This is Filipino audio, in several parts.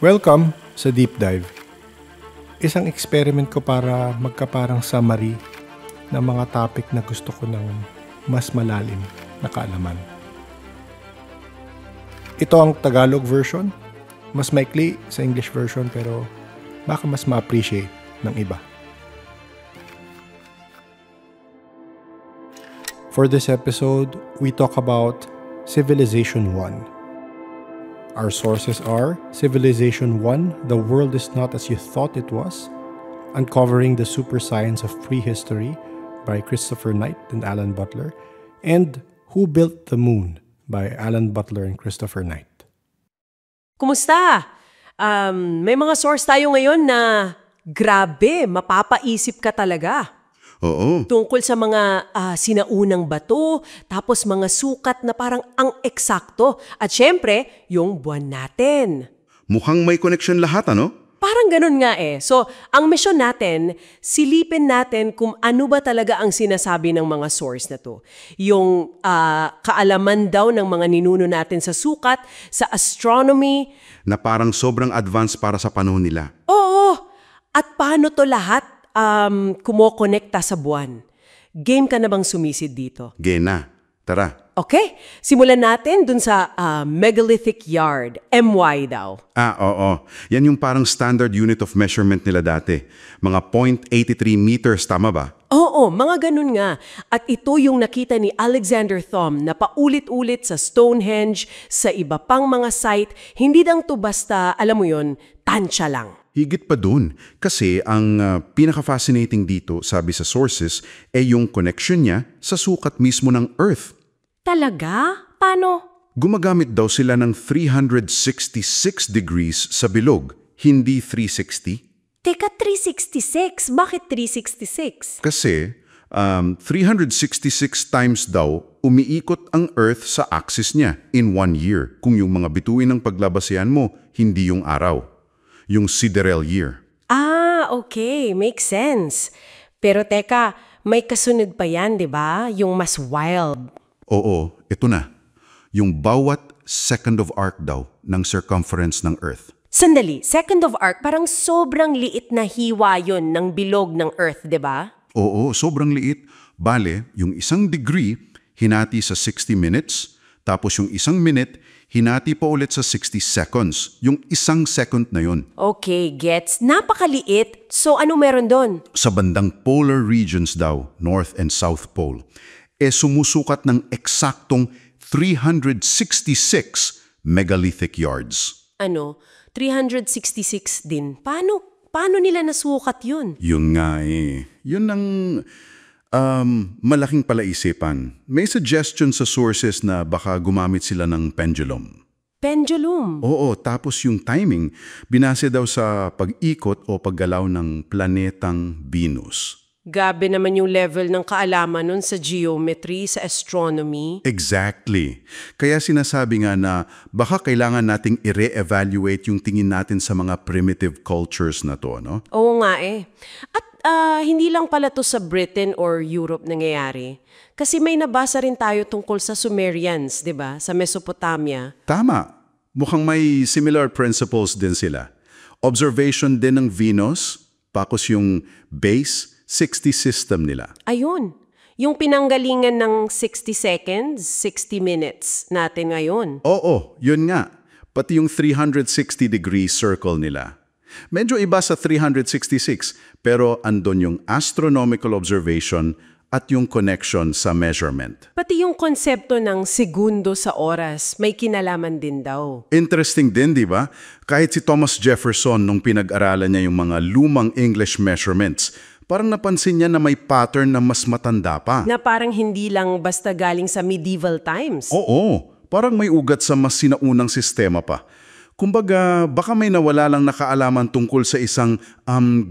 Welcome sa Deep Dive. Isang experiment ko para magkaparang summary ng mga topic na gusto ko ng mas malalim na kaalaman. Ito ang Tagalog version. Mas maikli sa English version pero baka mas ma-appreciate ng iba. For this episode, we talk about Civilization 1. Our sources are Civilization 1, The World is Not as You Thought It Was, Uncovering the Super Science of Prehistory by Christopher Knight and Alan Butler, and Who Built the Moon by Alan Butler and Christopher Knight. Kumusta? May mga source tayo ngayon na grabe, mapapaisip ka talaga. Oo. Tungkol sa mga sinaunang bato, tapos mga sukat na parang ang eksakto. At syempre, yung buwan natin. Mukhang may connection lahat, ano? Parang ganun nga eh. So, ang mission natin, silipin natin kung ano ba talaga ang sinasabi ng mga source na to. Yung kaalaman daw ng mga ninuno natin sa sukat, sa astronomy. Na parang sobrang advanced para sa panahon nila. Oo! At paano to lahat kumokonekta sa buwan? Game ka na bang sumisid dito? Game na. Tara. Okay, simulan natin dun sa megalithic yard, MY daw. Oo. Yan yung parang standard unit of measurement nila dati. Mga 0.83 meters, tama ba? Oo, mga ganun nga. At ito yung nakita ni Alexander Thom na paulit-ulit sa Stonehenge, sa iba pang mga site. Hindi lang to basta, alam mo yon, tansya lang. Higit pa dun. Kasi ang pinaka-fascinating dito, sabi sa sources, yung connection niya sa sukat mismo ng Earth. Talaga? Paano? Gumagamit daw sila ng 366 degrees sa bilog, hindi 360. Teka, 366? Bakit 366? Kasi 366 times daw umiikot ang Earth sa axis niya in 1 year. Kung yung mga bituin ng paglabasehan mo, hindi yung araw. Yung sidereal year. Okay. Makes sense. Pero teka, may kasunod pa yan, di ba? Yung mas wild. Oo, ito na. Yung bawat second of arc daw ng circumference ng Earth. Sandali, second of arc, parang sobrang liit na hiwa yun ng bilog ng Earth, di ba? Oo, sobrang liit. Bale, yung 1 degree, hinati sa 60 minutes, tapos yung 1 minute, hinati pa ulit sa 60 seconds. Yung 1 second na yun. Okay, gets. Napakaliit. So ano meron doon? Sa bandang polar regions daw, North and South Pole, sumusukat ng eksaktong 366 megalithic yards. 366 din. Paano nila nasukat yun? Yun nga eh. Yun ang malaking palaisipan. May suggestion sa sources na baka gumamit sila ng pendulum. Pendulum? Oo, tapos yung timing, binase daw sa pag-ikot o paggalaw ng planetang Venus. Gabi naman yung level ng kaalaman nun sa geometry, sa astronomy. Exactly. Kaya sinasabi nga na baka kailangan nating i-re-evaluate yung tingin natin sa mga primitive cultures na to, no? Oo nga eh. At hindi lang pala to sa Britain or Europe nangyayari. Kasi may nabasa rin tayo tungkol sa Sumerians, di ba? Sa Mesopotamia. Tama. Mukhang may similar principles din sila. Observation din ng Venus, tapos yung base, 60 system nila. Ayun. Yung pinanggalingan ng 60 seconds, 60 minutes natin ngayon. Oo, yun nga. Pati yung 360-degree circle nila. Medyo iba sa 366, pero andon yung astronomical observation at yung connection sa measurement. Pati yung konsepto ng segundo sa oras, may kinalaman din daw. Interesting din, di ba? Kahit si Thomas Jefferson nung pinag-aralan niya yung mga lumang English measurements, parang napansin niya na may pattern na mas matanda pa. Na parang hindi lang basta galing sa medieval times. Oo, parang may ugat sa mas sinaunang sistema pa. Kumbaga, baka may nawala lang na kaalaman tungkol sa isang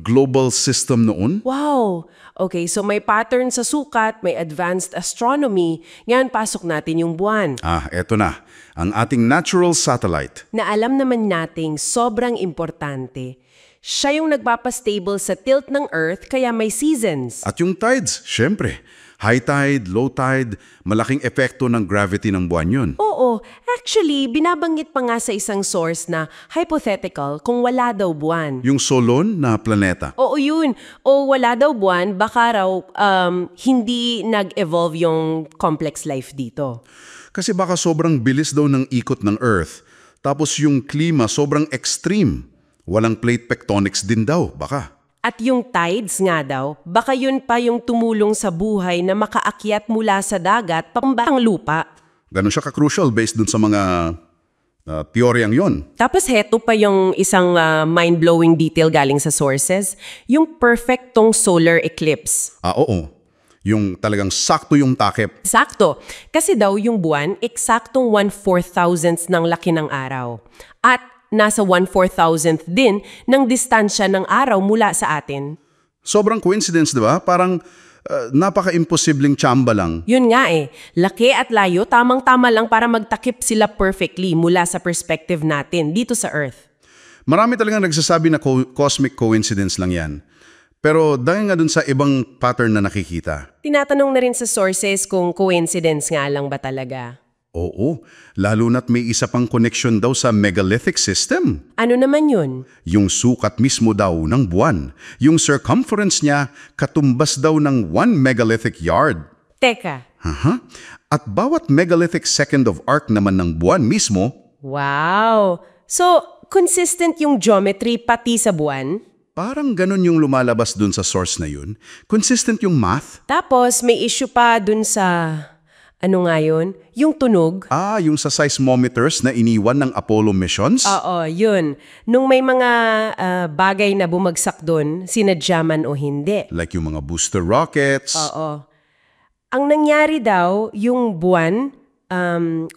global system noon? Wow! Okay, so may pattern sa sukat, may advanced astronomy. Ngayon, pasok natin yung buwan. Eto na. Ang ating natural satellite. Na alam naman nating sobrang importante. Siya yung nagpapastable sa tilt ng Earth, kaya may seasons. At yung tides, syempre. High tide, low tide, malaking epekto ng gravity ng buwan yun. Oo, actually, binabanggit pa nga sa isang source na hypothetical kung wala daw buwan. Yung Solon na planeta. Oo yun. O wala daw buwan, baka raw hindi nag-evolve yung complex life dito. Kasi baka sobrang bilis daw ng ikot ng Earth. Tapos yung klima sobrang extreme. Walang plate tectonics din daw, baka. At yung tides nga daw, baka yun pa yung tumulong sa buhay na makaakyat mula sa dagat pambang lupa. Ganun siya ka-crucial based dun sa mga teoryang yon. Tapos heto pa yung isang mind-blowing detail galing sa sources, yung perfectong solar eclipse. Oo. Yung talagang sakto yung takip. Sakto. Kasi daw yung buwan, eksaktong 1/4,000th ng laki ng araw. At nasa 1/4,000th din ng distansya ng araw mula sa atin. Sobrang coincidence, di ba? Parang napaka-imposibleng tsamba lang. Yun nga eh. Laki at layo, tamang-tama lang para magtakip sila perfectly mula sa perspective natin dito sa Earth. Marami talagang nagsasabi na cosmic coincidence lang yan. Pero dahil nga dun sa ibang pattern na nakikita. Tinatanong na rin sa sources kung coincidence nga lang ba talaga. Oo, lalo na't may isa pang connection daw sa megalithic system. Ano naman yun? Yung sukat mismo daw ng buwan. Yung circumference niya katumbas daw ng 1 megalithic yard. Teka. At bawat megalithic second of arc naman ng buwan mismo. Wow! So, consistent yung geometry pati sa buwan? Parang ganun yung lumalabas dun sa source na yun. Consistent yung math. Tapos, may issue pa dun sa... Ano nga yun? Yung tunog? Yung sa seismometers na iniwan ng Apollo missions? Oo, yun. Nung may mga bagay na bumagsak dun, sinadya man o hindi. Like yung mga booster rockets. Oo. Ang nangyari daw, yung buwan,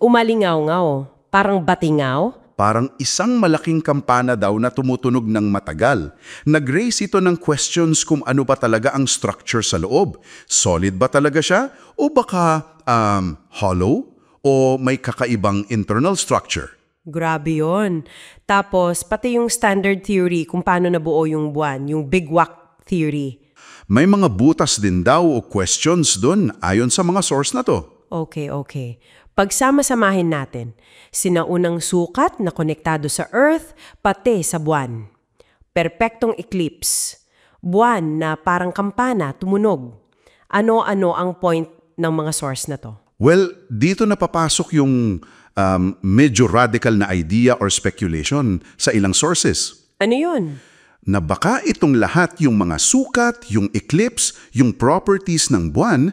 umalingaw-ngaw. Parang batingaw. Parang isang malaking kampana daw na tumutunog ng matagal. Nag-raise ito ng questions kung ano ba talaga ang structure sa loob. Solid ba talaga siya? O baka hollow? O may kakaibang internal structure? Grabe yun. Tapos, pati yung standard theory kung paano nabuo yung buwan, yung Big Wack theory. May mga butas din daw o questions dun ayon sa mga source na to. Okay. Pagsama-samahin natin, sinaunang sukat na konektado sa Earth, pati sa buwan. Perpektong eclipse. Buwan na parang kampana, tumunog. Ano-ano ang point ng mga source na to? Well, dito napapasok yung medyo radical na idea or speculation sa ilang sources. Ano yun? Na baka itong lahat yung mga sukat, yung eclipse, yung properties ng buwan,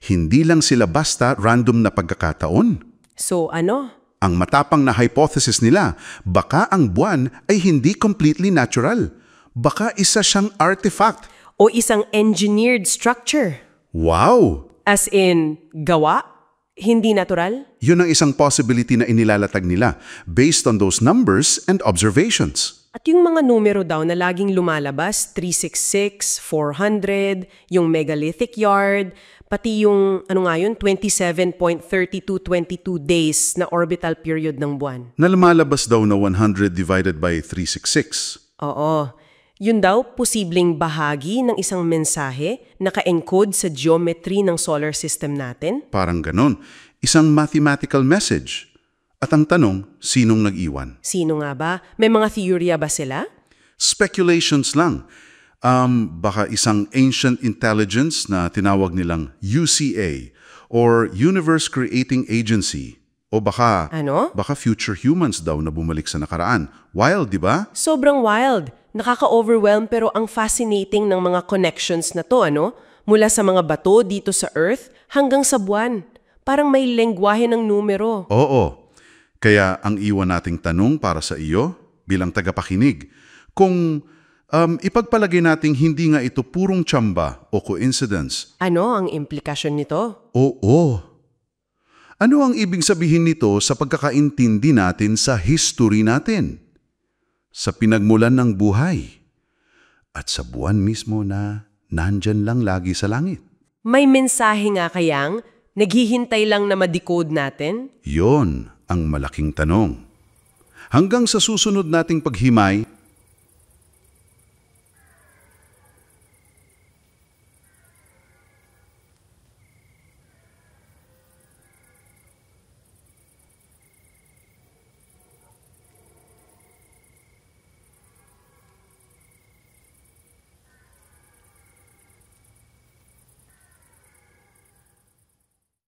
hindi lang sila basta random na pagkakataon. So ano? Ang matapang na hypothesis nila, baka ang buwan ay hindi completely natural. Baka isa siyang artifact. O isang engineered structure. Wow! As in, gawa? Hindi natural? Yun ang isang possibility na inilalatag nila based on those numbers and observations. At yung mga numero daw na laging lumalabas, 366, 400, yung megalithic yard, pati yung, 27.3222 days na orbital period ng buwan. Na lumalabas daw na 100 divided by 366. Oo. Yun daw, posibleng bahagi ng isang mensahe naka-encode sa geometry ng solar system natin? Parang ganon. Isang mathematical message. At ang tanong, sinong nag-iwan? Sino nga ba? May mga theorya ba sila? Speculations lang. Baka isang ancient intelligence na tinawag nilang UCA or Universe Creating Agency. O baka, baka future humans daw na bumalik sa nakaraan. Wild, di ba? Sobrang wild. Nakaka-overwhelm pero ang fascinating ng mga connections na to, Mula sa mga bato dito sa Earth hanggang sa buwan. Parang may lengguwahe ng numero. Oo. Kaya ang iwan nating tanong para sa iyo bilang tagapakinig, kung ipagpalagay nating hindi nga ito purong tsamba o coincidence. Ano ang implikasyon nito? Oo. Ano ang ibig sabihin nito sa pagkakaintindi natin sa history natin? Sa pinagmulan ng buhay? At sa buwan mismo na nandyan lang lagi sa langit? May mensahe nga kayang naghihintay lang na ma-decode natin? Yon ang malaking tanong. Hanggang sa susunod nating paghimay,